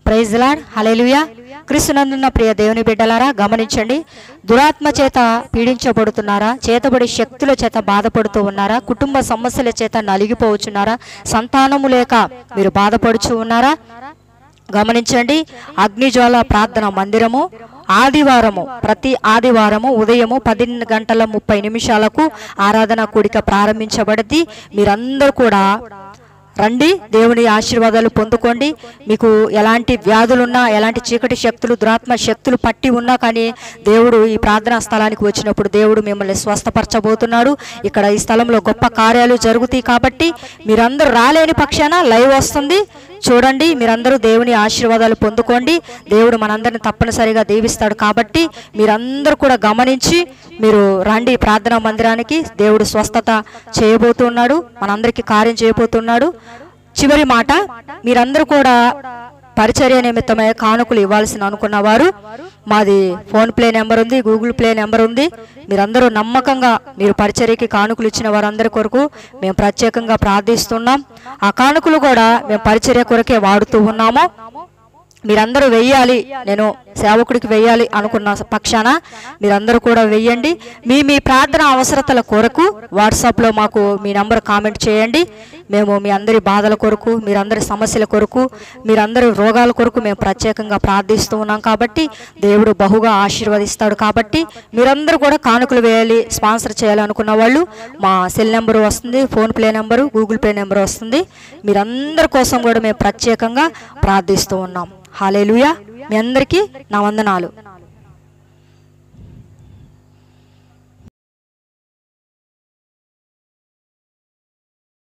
Praise the lord. Hallelujah. క్రీస్తునందున్న ప్రియ దేవుని బిడ్డలారా, గమనించండి. దురాత్మ చేత పీడించబడుతున్నారా? చేతబడి శక్తుల చేత బాధపడుతూ ఉన్నారా? కుటుంబ సమస్యల చేత నలిగిపోవచ్చున్నారా? సంతానము లేక మీరు బాధపడుచు ఉన్నారా? గమనించండి. అగ్నిజ్వాల ప్రార్థన మందిరము ఆదివారము, ప్రతి ఆదివారము ఉదయము 10:30 ఆరాధన కూడిక ప్రారంభించబడింది. మీరందరూ కూడా రండి, దేవుని ఆశీర్వాదాలు పొందుకోండి. మీకు ఎలాంటి వ్యాధులున్నా, ఎలాంటి చీకటి శక్తులు, దురాత్మ శక్తులు పట్టి ఉన్నా కానీ దేవుడు ఈ ప్రార్థనా స్థలానికి వచ్చినప్పుడు దేవుడు మిమ్మల్ని స్వస్థపరచబోతున్నాడు. ఇక్కడ ఈ స్థలంలో గొప్ప కార్యాలు జరుగుతాయి. కాబట్టి మీరందరూ రాలేని పక్షాన లైవ్ వస్తుంది, చూడండి. మీరందరూ దేవుని ఆశీర్వాదాలు పొందుకోండి. దేవుడు మనందరిని తప్పనిసరిగా దీవిస్తాడు. కాబట్టి మీరందరూ కూడా గమనించి మీరు రండి ప్రార్థనా మందిరానికి. దేవుడు స్వస్థత చేయబోతున్నాడు, మనందరికీ కార్యం చేయబోతున్నాడు. చివరి మాట, మీరందరూ కూడా పరిచర్య నిమిత్తమై కానుకలు ఇవ్వాల్సిన అనుకున్న వారు, మాది ఫోన్ ప్లే నెంబర్ ఉంది, గూగుల్ ప్లే నెంబర్ ఉంది. మీరందరూ నమ్మకంగా మీరు పరిచర్యకి కానుకలు ఇచ్చిన వారందరి కొరకు మేము ప్రత్యేకంగా ప్రార్థిస్తున్నాం. ఆ కానుకలు కూడా మేము పరిచర్య కొరకే వాడుతూ ఉన్నాము. మీరందరూ వెయ్యాలి, నేను సేవకుడికి వెయ్యాలి అనుకున్న పక్షాన మీరందరూ కూడా వెయ్యండి. మీ ప్రార్థన అవసరతల కొరకు వాట్సాప్లో మాకు మీ నంబర్ కామెంట్ చేయండి. మేము మీ అందరి బాధల కొరకు, మీరందరి సమస్యల కొరకు, మీరందరి రోగాల కొరకు మేము ప్రత్యేకంగా ప్రార్థిస్తూ ఉన్నాం. కాబట్టి దేవుడు బహుగా ఆశీర్వదిస్తాడు. కాబట్టి మీరందరూ కూడా కానుకలు వేయాలి, స్పాన్సర్ చేయాలనుకున్న వాళ్ళు మా సెల్ నెంబరు వస్తుంది, phone play number, Google pay number వస్తుంది. మీరందరి కోసం కూడా మేము ప్రత్యేకంగా ప్రార్థిస్తూ ఉన్నాం. హల్లెలూయా. మీ అందరికీ నా వందనాలు.